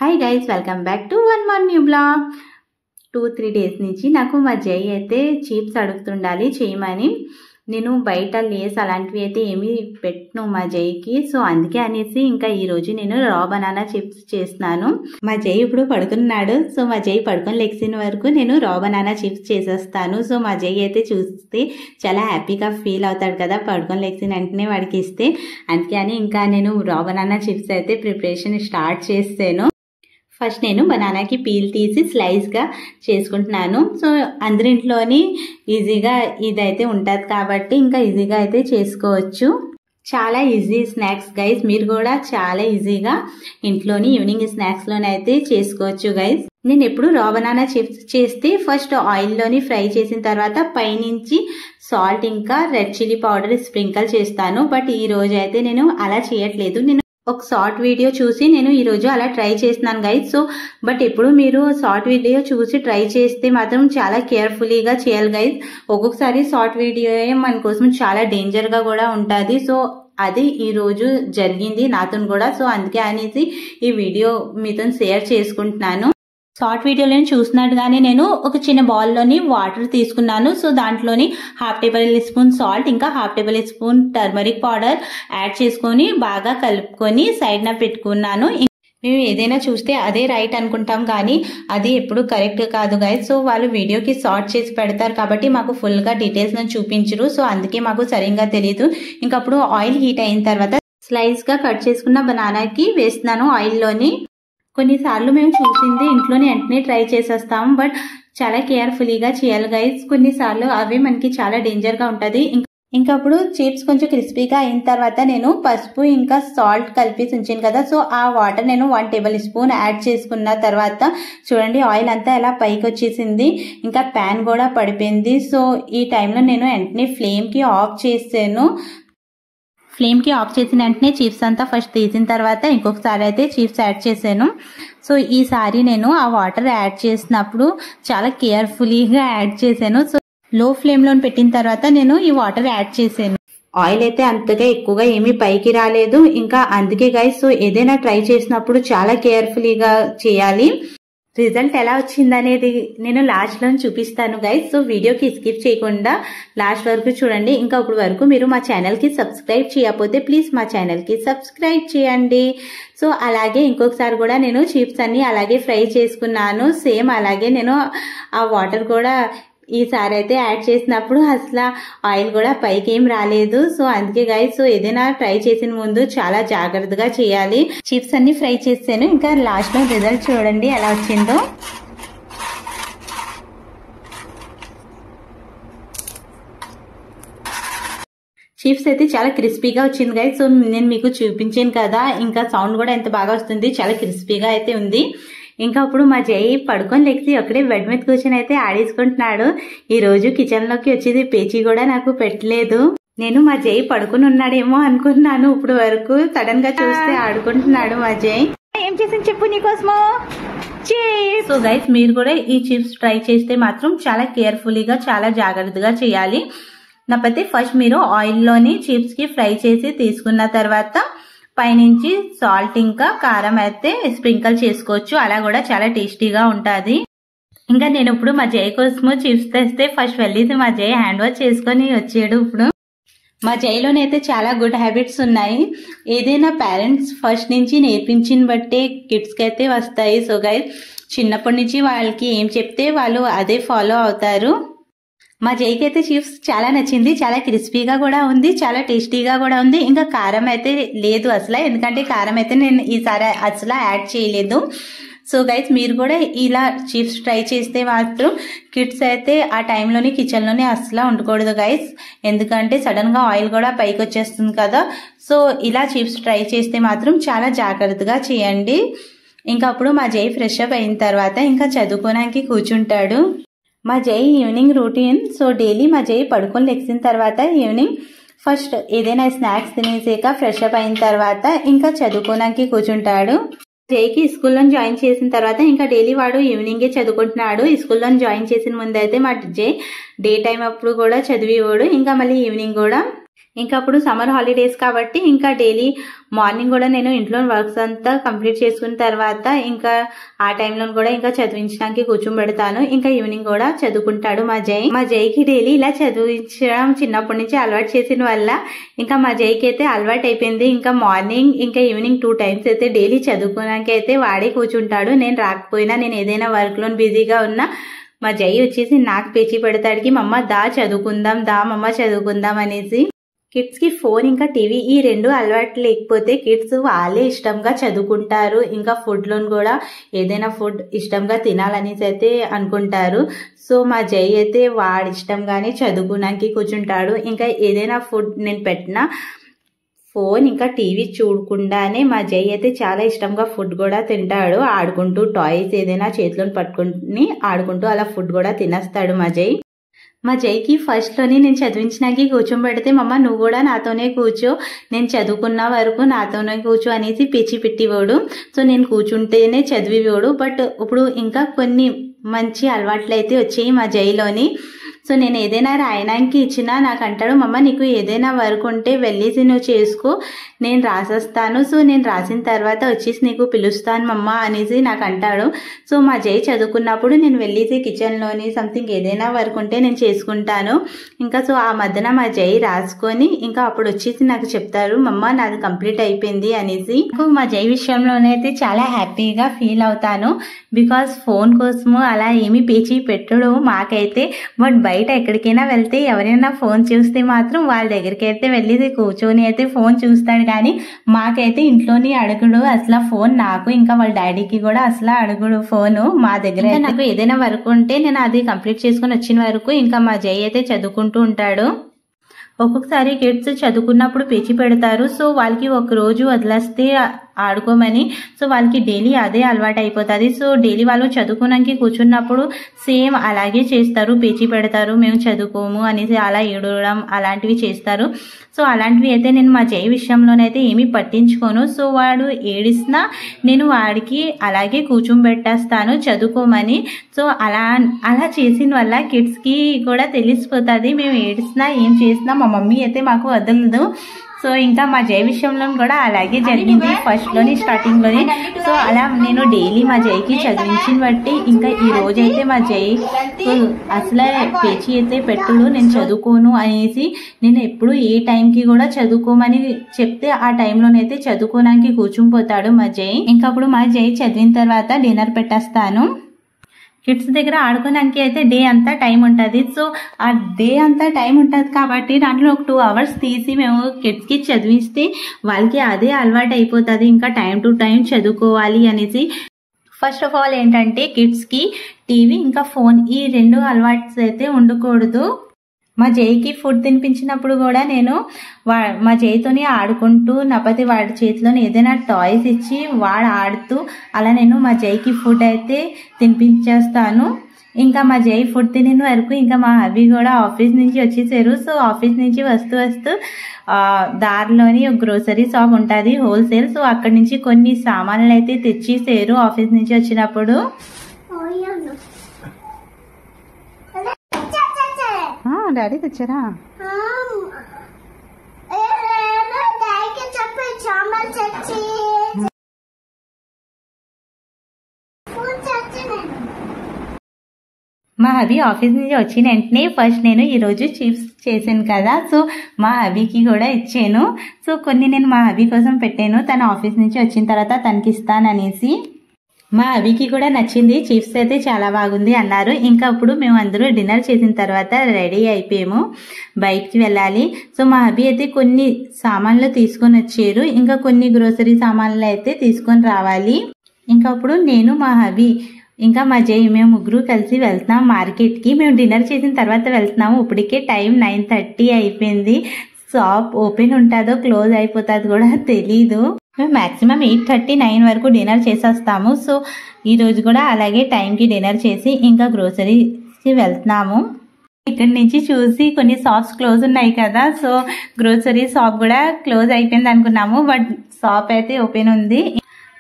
Hi guys, welcome back to one more new blog. 2-3 days నుంచి నాకు మా జై అయితే చిప్స్ అడుగుతుండాలి చేయమని. నేను బయట లేస్ అలాంటివి అయితే ఏమీ పెట్టను మా జైకి. సో అందుకే అనేసి ఇంకా ఈరోజు నేను రా బనానా చిప్స్ చేస్తున్నాను. మా జై ఇప్పుడు పడుకున్నాడు. సో మా జై పడుకొని లెగ్సిన వరకు నేను రా బనానా చిప్స్ చేసేస్తాను. సో మా జై అయితే చూస్తే చాలా హ్యాపీగా ఫీల్ అవుతాడు కదా పడుకొని లెగ్సిన వెంటనే వాడికి ఇస్తే. అందుకే అని ఇంకా నేను రా బనానా చిప్స్ అయితే ప్రిపరేషన్ స్టార్ట్ చేస్తాను. ఫస్ట్ నేను బనానాకి పీల్ తీసి స్లైస్గా చేసుకుంటున్నాను. సో అందరింట్లోని ఈజీగా ఇదైతే ఉంటుంది కాబట్టి ఇంకా ఈజీగా అయితే చేసుకోవచ్చు. చాలా ఈజీ స్నాక్స్ గైస్. మీరు కూడా చాలా ఈజీగా ఇంట్లోని ఈవినింగ్ స్నాక్స్లోనే అయితే చేసుకోవచ్చు గైస్. నేను ఎప్పుడు రా బనానా చిప్స్ చేస్తే ఫస్ట్ ఆయిల్లోని ఫ్రై చేసిన తర్వాత పైనుంచి సాల్ట్ ఇంకా రెడ్ చిల్లీ పౌడర్ స్ప్రింకల్ చేస్తాను. బట్ ఈ రోజు అయితే నేను అలా చేయట్లేదు. నేను ఒక షార్ట్ వీడియో చూసి నేను ఈరోజు అలా ట్రై చేస్తున్నాను గైస్. సో బట్ ఎప్పుడు మీరు షార్ట్ వీడియో చూసి ట్రై చేస్తే మాత్రం చాలా కేర్ఫుల్లీగా చేయాలి గైస్. ఒక్కొక్కసారి షార్ట్ వీడియో మన కోసం చాలా డేంజర్గా కూడా ఉంటుంది. సో అది ఈరోజు జరిగింది నాతో కూడా. సో అందుకే అనేసి ఈ వీడియో మీతో షేర్ చేసుకుంటున్నాను. షార్ట్ వీడియోలో చూసినట్టుగానే నేను ఒక చిన్న బౌల్లోని వాటర్ తీసుకున్నాను. సో దాంట్లోని 1/2 టేబుల్ స్పూన్ సాల్ట్ ఇంకా 1/2 table spoon turmeric powder add చేసుకొని బాగా కలుపుకొని సైడ్న పెట్టుకున్నాను. మేము ఏదైనా చూస్తే అదే రైట్ అనుకుంటాం కానీ అది ఎప్పుడు కరెక్ట్ కాదు గైస్. సో వాళ్ళు వీడియోకి షార్ట్ చేసి పెడతారు కాబట్టి మాకు ఫుల్గా డీటెయిల్స్ చూపించరు. సో అందుకే మాకు సరిగ్గా తెలియదు. ఇంకప్పుడు ఆయిల్ హీట్ అయిన తర్వాత స్లైస్గా కట్ చేసుకున్న బనానాకి వేస్తున్నాను ఆయిల్లోని. కొన్నిసార్లు మేము చూసింది ఇంట్లోనే వెంటనే ట్రై చేసేస్తాం. బట్ చాలా కేర్ఫుల్లీగా చేయాలి గైస్. కొన్నిసార్లు అవి మనకి చాలా డేంజర్గా ఉంటుంది. ఇంకప్పుడు చిప్స్ కొంచెం క్రిస్పీగా అయిన తర్వాత నేను పసుపు ఇంకా సాల్ట్ కలిపి ఉంచాను కదా. సో ఆ వాటర్ నేను 1 టేబుల్ స్పూన్ యాడ్ చేసుకున్న తర్వాత చూడండి ఆయిల్ అంతా ఎలా పైకి వచ్చేసింది. ఇంకా ప్యాన్ కూడా పడిపోయింది. సో ఈ టైంలో నేను వెంటనే ఫ్లేమ్కి ఆఫ్ చేసాను. ఫ్లేమ్కి ఆఫ్ చేసిన వెంటనే చిప్స్ అంతా ఫస్ట్ తీసిన తర్వాత ఇంకొకసారి అయితే చిప్స్ యాడ్ చేశాను. సో ఈసారి నేను ఆ వాటర్ యాడ్ చేసినప్పుడు చాలా కేర్ఫుల్లీగా యాడ్ చేశాను. సో లో ఫ్లేమ్లో పెట్టిన తర్వాత నేను ఈ వాటర్ యాడ్ చేశాను. ఆయిల్ అయితే అంతగా ఎక్కువగా ఏమీ పైకి రాలేదు. ఇంకా అందుకే గైస్ సో ఏదైనా ట్రై చేసినప్పుడు చాలా కేర్ఫుల్లీగా చేయాలి. రిజల్ట్ ఎలా వచ్చిందనేది నేను లాస్ట్లో చూపిస్తాను గైస్. సో వీడియోకి స్కిప్ చేయకుండా లాస్ట్ వరకు చూడండి. ఇంకా ఇప్పుడు వరకు మీరు మా ఛానల్కి సబ్స్క్రైబ్ చేయకపోతే ప్లీజ్ మా ఛానల్కి సబ్స్క్రైబ్ చేయండి. సో అలాగే ఇంకొకసారి కూడా నేను చిప్స్ అన్ని అలాగే ఫ్రై చేసుకున్నాను. సేమ్ అలాగే నేను ఆ వాటర్ కూడా ఈసారి అయితే యాడ్ చేసినప్పుడు అసలు ఆయిల్ కూడా పైకి ఏం రాలేదు. సో అందుకే గైస్ సో ఏదైనా ట్రై చేసిన ముందు చాలా జాగ్రత్తగా చేయాలి. చిప్స్ అన్ని ఫ్రై చేసాను. ఇంకా లాస్ట్ లో రిజల్ట్ చూడండి ఎలా వచ్చిందో. చిప్స్ అయితే చాలా క్రిస్పీగా వచ్చింది గైస్. సో నేను మీకు చూపించాను కదా, ఇంకా సౌండ్ కూడా ఎంత బాగా వస్తుంది. చాలా క్రిస్పీగా అయితే ఉంది. ఇంకా ఇప్పుడు మా జై పడుకొని లెక్సి అక్కడే బెడ్ మీద కూర్చొని అయితే ఆడేసుకుంటున్నాడు. ఈ రోజు కిచెన్ లోకి వచ్చేది పేచీ కూడా నాకు పెట్టలేదు. నేను మా జై పడుకుని ఉన్నాడేమో అనుకున్నాను. ఇప్పుడు వరకు సడన్ గా చూస్తే ఆడుకుంటున్నాడు మా జై. ఏం చేసింది చెప్పు నీకోసమో చిప్స్. సో గైస్ మీరు కూడా ఈ చిప్స్ ట్రై చేస్తే మాత్రం చాలా కేర్ఫుల్లీగా చాలా జాగ్రత్తగా చేయాలి. నాకైతే ఫస్ట్ మీరు ఆయిల్లోని చిప్స్ కి ఫ్రై చేసి తీసుకున్న తర్వాత పైనుంచి సాల్ట్ ఇంకా కారం అయితే స్ప్రింకల్ చేసుకోవచ్చు. అలా కూడా చాలా టేస్టీగా ఉంటుంది. ఇంకా నేను ఇప్పుడు మా జై కోసము చిప్స్ తెస్తే ఫస్ట్ వెళ్ళేసి మా జై హ్యాండ్ వాష్ చేసుకొని వచ్చాడు. ఇప్పుడు మా జైలోనైతే చాలా గుడ్ హ్యాబిట్స్ ఉన్నాయి. ఏదైనా పేరెంట్స్ ఫస్ట్ నుంచి నేర్పించిన బట్టే కిడ్స్కి అయితే వస్తాయి. సో గైస్ చిన్నప్పటి నుంచి వాళ్ళకి ఏం చెప్తే వాళ్ళు అదే ఫాలో అవుతారు. మా జైకి అయితే చిప్స్ చాలా నచ్చింది. చాలా క్రిస్పీగా కూడా ఉంది, చాలా టేస్టీగా కూడా ఉంది. ఇంకా కారం అయితే లేదు అసలు, ఎందుకంటే కారం అయితే నేను ఈసారి అసలు యాడ్ చేయలేదు. సో గైస్ మీరు కూడా ఇలా చిప్స్ ట్రై చేస్తే మాత్రం కిడ్స్ అయితే ఆ టైంలోని కిచెన్లోనే అసలు ఉండకూడదు గైస్. ఎందుకంటే సడన్గా ఆయిల్ కూడా పైకి వచ్చేస్తుంది కదా. సో ఇలా చిప్స్ ట్రై చేస్తే మాత్రం చాలా జాగ్రత్తగా చేయండి. ఇంకా అప్పుడు మా జై ఫ్రెష్ అప్ అయిన తర్వాత ఇంకా చదువుకోవడానికి కూర్చుంటాడు. మా జై ఈవినింగ్ రొటీన్. సో డైలీ మా జై పడుకొని లెగ్సిన తర్వాత ఈవినింగ్ ఫస్ట్ ఏదైనా స్నాక్స్ తినేసాక ఫ్రెష్ అప్ అయిన తర్వాత ఇంకా చదువుకోవడానికి కూర్చుంటాడు. జైకి స్కూల్లో జాయిన్ చేసిన తర్వాత ఇంకా డైలీ వాడు ఈవినింగే చదువుకుంటున్నాడు. ఈ స్కూల్లో జాయిన్ చేసిన ముందు అయితే మా జై డే టైం అప్పుడు కూడా చదివేవాడు, ఇంకా మళ్ళీ ఈవినింగ్ కూడా ఇంకా అప్పుడు సమ్మర్ హాలిడేస్ కాబట్టి ఇంకా డైలీ మార్నింగ్ కూడా నేను ఇంట్లో వర్క్స్ అంతా కంప్లీట్ చేసుకున్న తర్వాత ఇంకా ఆ టైంలో కూడా ఇంకా చదివించడానికి కూర్చోబెడతాను. ఇంకా ఈవినింగ్ కూడా చదువుకుంటాడు మా జైకి డైలీ ఇలా చదివించడం చిన్నప్పటి నుంచి అలవాటు చేసిన వల్ల ఇంకా మా జైకి అయితే అలవాటు అయిపోయింది. ఇంకా మార్నింగ్ ఇంకా ఈవినింగ్ 2 times అయితే డైలీ చదువుకోవడానికి అయితే వాడే కూర్చుంటాడు. నేను రాకపోయినా, నేను ఏదైనా వర్క్లో బిజీగా ఉన్నా మా జై వచ్చేసి నాకు పేచి పెడతాడికి, మమ్మ దా చదువుకుందాం, దా మమ్మ చదువుకుందాం అనేసి. కిడ్స్ కి ఫోన్ ఇంకా టీవీ ఈ 2 అలవాటు లేకపోతే కిడ్స్ వాళ్ళే ఇష్టంగా చదువుకుంటారు. ఇంకా ఫుడ్ లోను కూడా ఏదైనా ఫుడ్ ఇష్టంగా తినాలనేసి అయితే అనుకుంటారు. సో మా జై అయితే వాడి ఇష్టంగానే చదువుకోవడానికి కూర్చుంటాడు. ఇంకా ఏదైనా ఫుడ్ నేను పెట్టినా ఫోన్ ఇంకా టీవీ చూడకుండానే మా జై అయితే చాలా ఇష్టంగా ఫుడ్ కూడా తింటాడు. ఆడుకుంటూ టాయ్స్ ఏదైనా చేతిలో పట్టుకుని ఆడుకుంటూ అలా ఫుడ్ కూడా తినేస్తాడు మా జైకి ఫస్ట్లోని నేను చదివించడానికి కూర్చోబెడితే మమ్మ నువ్వు కూడా నాతోనే కూర్చో, నేను చదువుకున్న వరకు నాతోనే కూర్చో అనేసి పిచ్చి పెట్టివాడు. సో నేను కూర్చుంటేనే చదివేవాడు. బట్ ఇప్పుడు ఇంకా కొన్ని మంచి అలవాట్లు అయితే వచ్చాయి మా జైలోని. సో నేను ఏదైనా రాయడానికి ఇచ్చినా నాకు అంటాడు, మమ్మ నీకు ఏదైనా వర్క్ ఉంటే వెళ్ళేసి నువ్వు చేసుకో, నేను రాసేస్తాను. సో నేను రాసిన తర్వాత వచ్చేసి నీకు పిలుస్తాను మమ్మ అనేసి నాకు అంటాడు. సో మా జై చదువుకున్నప్పుడు నేను వెళ్ళేసి కిచెన్లోని సంథింగ్ ఏదైనా వర్క్ ఉంటే నేను చేసుకుంటాను. ఇంకా సో ఆ మధ్యన మా జై రాసుకొని ఇంకా అప్పుడు వచ్చేసి నాకు చెప్తారు, మమ్మ నాది కంప్లీట్ అయిపోయింది అనేసి. మా జై విషయంలోనైతే చాలా హ్యాపీగా ఫీల్ అవుతాను. బికాస్ ఫోన్ కోసము అలా ఏమీ పేచీ పెట్టడు మాకైతే. బట్ బయట ఎక్కడికైనా వెళ్తే ఎవరైనా ఫోన్ చూస్తే మాత్రం వాళ్ళ దగ్గరికి అయితే వెళ్ళి కూర్చొని అయితే ఫోన్ చూస్తాడు. కానీ మాకైతే ఇంట్లోని అడుగుడు అసలు ఫోన్. నాకు ఇంకా వాళ్ళ డాడీకి కూడా అసలు అడుగుడు ఫోను మా దగ్గర. నాకు ఏదైనా వర్క్ ఉంటే నేను అది కంప్లీట్ చేసుకుని వచ్చిన వరకు ఇంకా మా జై అయితే చదువుకుంటూ ఉంటాడు. ఒక్కొక్కసారి కిడ్స్ చదువుకున్నప్పుడు పేచి పెడతారు. సో వాళ్ళకి ఒక రోజు వదిలేస్తే ఆడుకోమని, సో వాళ్ళకి డైలీ అదే అలవాటు అయిపోతుంది. సో డైలీ వాళ్ళు చదువుకోవడానికి కూర్చున్నప్పుడు సేమ్ అలాగే చేస్తారు, పేచి పెడతారు, మేము చదువుకోము అనేసి అలా ఏడవడం అలాంటివి చేస్తారు. సో అలాంటివి అయితే నేను మా జై విషయంలోనైతే ఏమీ పట్టించుకోను. సో వాడు ఏడిసినా నేను వాడికి అలాగే కూర్చోబెట్టేస్తాను చదువుకోమని. సో అలా చేసిన వల్ల కిడ్స్కి కూడా తెలిసిపోతుంది మేము ఏడిసినా ఏం చేసినా మా మమ్మీ అయితే మాకు వదలదు. సో ఇంకా మా జై విషయంలో కూడా అలాగే జరిగింది ఫస్ట్లోని స్టార్టింగ్లోని. సో అలా నేను డైలీ మా జైకి చదివించిన బట్టి ఇంకా ఈ రోజైతే మా జై అసలే పేచి అయితే పెట్టుడు, నేను చదువుకోను అనేసి. నేను ఎప్పుడు ఏ టైంకి కూడా చదువుకోమని చెప్తే ఆ టైంలోనైతే చదువుకోవడానికి కూర్చుంపోతాడు మా జై. ఇంకా అప్పుడు మా జై చదివిన తర్వాత డిన్నర్ పెట్టేస్తాను. కిడ్స్ దగ్గర ఆడుకోవడానికి అయితే డే అంతా టైం ఉంటుంది. సో ఆ డే అంతా టైం ఉంటుంది కాబట్టి దాంట్లో ఒక 2 hours తీసి మేము కిడ్స్కి చదివిస్తే వాళ్ళకి అదే అలవాటు అయిపోతుంది ఇంకా టైం టు టైం చదువుకోవాలి అనేసి. ఫస్ట్ ఆఫ్ ఆల్ ఏంటంటే కిడ్స్కి టీవీ ఇంకా ఫోన్ ఈ 2 అలవాట్స్ అయితే ఉండకూడదు. మా జైకి ఫుడ్ తినిపించినప్పుడు కూడా నేను మా జైతోని ఆడుకుంటూ నాపతి వాడి చేతిలోని ఏదైనా టాయ్స్ ఇచ్చి వాడు ఆడుతూ అలా నేను మా జైకి ఫుడ్ అయితే తినిపించేస్తాను. ఇంకా మా జై ఫుడ్ తినే వరకు ఇంకా మా హబ్బీ కూడా ఆఫీస్ నుంచి వచ్చేసారు. సో ఆఫీస్ నుంచి వస్తూ దారిలోని ఒక గ్రోసరీ షాప్ ఉంటుంది హోల్సేల్. సో అక్కడి నుంచి కొన్ని సామాన్లు అయితే తెచ్చేసారు ఆఫీస్ నుంచి వచ్చినప్పుడు. డాడీ తెచ్చారా? మా హబీ ఆఫీస్ నుంచి వచ్చిన వెంటనే ఫస్ట్ నేను ఈరోజు చిప్స్ చేశాను కదా, సో మా హబీకి కూడా ఇచ్చాను. సో కొన్ని నేను మా హబీ కోసం పెట్టాను, తన ఆఫీస్ నుంచి వచ్చిన తర్వాత తనకి ఇస్తాననేసి. మా హబీకి కూడా నచ్చింది, చిప్స్ అయితే చాలా బాగుంది అన్నారు. ఇంకా అప్పుడు మేము అందరూ డిన్నర్ చేసిన తర్వాత రెడీ అయిపోయాము, బయటికి వెళ్ళాలి. సో మా హబీ అయితే కొన్ని సామాన్లు తీసుకొని వచ్చారు, ఇంకా కొన్ని గ్రోసరీ సామాన్లు అయితే తీసుకొని రావాలి. ఇంకా అప్పుడు నేను మా హబీ ఇంకా మా జై మేము ముగ్గురు కలిసి వెళ్తున్నాం మార్కెట్కి. మేము డిన్నర్ చేసిన తర్వాత వెళ్తున్నాము. ఇప్పటికే టైం 9:30 అయిపోయింది. షాప్ ఓపెన్ ఉంటుందో క్లోజ్ అయిపోతుంది కూడా తెలీదు. మేము మ్యాక్సిమం 8:30-9 వరకు డిన్నర్ చేసేస్తాము. సో ఈరోజు కూడా అలాగే టైంకి డిన్నర్ చేసి ఇంకా గ్రోసరీకి వెళ్తున్నాము. ఇక్కడ నుంచి చూసి కొన్ని షాప్స్ క్లోజ్ ఉన్నాయి కదా, సో గ్రోసరీ షాప్ కూడా క్లోజ్ అయిపోయింది అనుకున్నాము, బట్ షాప్ అయితే ఓపెన్ ఉంది.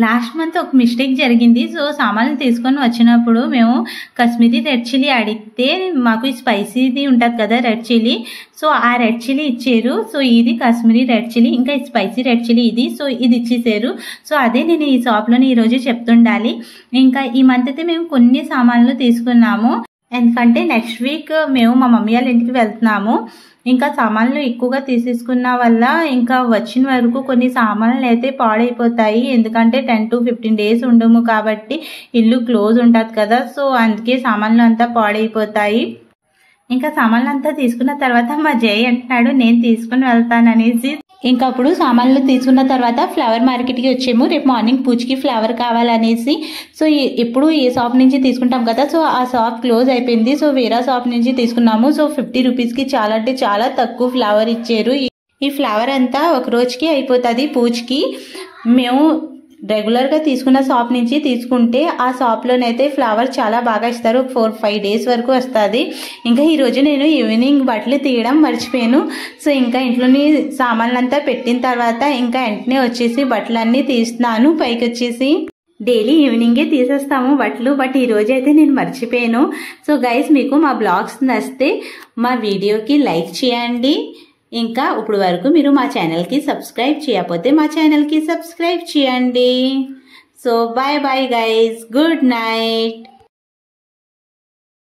లాస్ట్ మంత్ ఒక మిస్టేక్ జరిగింది. సో సామాన్లు తీసుకొని వచ్చినప్పుడు మేము కాశ్మీరీ రెడ్ చిల్లీ అడిగితే మాకు స్పైసీది ఉంటుంది కదా రెడ్ చిల్లీ, సో ఆ రెడ్ చిల్లీ ఇచ్చారు. సో ఇది కాశ్మీరీ రెడ్ చిల్లీ, ఇంకా స్పైసీ రెడ్ చిల్లీ ఇది, సో ఇది ఇచ్చేసారు. సో అదే నేను ఈ షాప్లోని ఈరోజు చెప్తుండాలి. ఇంకా ఈ మంత్ అయితే మేము కొన్ని సామాన్లు తీసుకున్నాము, ఎందుకంటే నెక్స్ట్ వీక్ మేము మా మమ్మీ వాళ్ళ ఇంటికి వెళ్తున్నాము. ఇంకా సామాన్లు ఎక్కువగా తీసేసుకున్న వల్ల ఇంకా వచ్చిన వరకు కొన్ని సామాన్లు అయితే పాడైపోతాయి, ఎందుకంటే 10 to 15 days ఉండము కాబట్టి ఇల్లు క్లోజ్ ఉంటుంది కదా, సో అందుకే సామాన్లు అంతా పాడైపోతాయి. ఇంకా సామాన్లు అంతా తీసుకున్న తర్వాత మా జై అంటున్నాడు నేను తీసుకుని వెళ్తాననేసి. ఇంకా అప్పుడు సామాన్లు తీసుకున్న తర్వాత ఫ్లవర్ మార్కెట్కి వచ్చాము. రేపు మార్నింగ్ పూజకి ఫ్లవర్ కావాలనేసి. సో ఎప్పుడు ఏ షాప్ నుంచి తీసుకుంటాం కదా, సో ఆ షాప్ క్లోజ్ అయిపోయింది. సో వేరే షాప్ నుంచి తీసుకున్నాము. సో 50 రూపీస్కి చాలా అంటే చాలా తక్కువ ఫ్లవర్ ఇచ్చారు. ఈ ఫ్లవర్ అంతా ఒక రోజుకి అయిపోతుంది పూజకి. మేము రెగ్యులర్గా తీసుకున్న షాప్ నుంచి తీసుకుంటే ఆ షాప్లోనైతే ఫ్లవర్ చాలా బాగా ఇస్తారు, 4-5 days వరకు వస్తుంది. ఇంకా ఈరోజు నేను ఈవినింగ్ బట్టలు తీయడం మర్చిపోయాను. సో ఇంకా ఇంట్లోని సామాన్లంతా పెట్టిన తర్వాత ఇంకా వెంటనే వచ్చేసి బట్టలన్నీ తీస్తున్నాను పైకి వచ్చేసి. డైలీ ఈవినింగే తీసేస్తాము బట్టలు, బట్ ఈరోజు అయితే నేను మర్చిపోయాను. సో గైస్, మీకు మా బ్లాగ్స్ నచ్చితే మా వీడియోకి లైక్ చేయండి. ఇంకా ఇప్పుడు వరకు మీరు మా ఛానల్కి సబ్స్క్రైబ్ చేయకపోతే మా ఛానల్కి సబ్స్క్రైబ్ చేయండి. So bye bye guys, good night.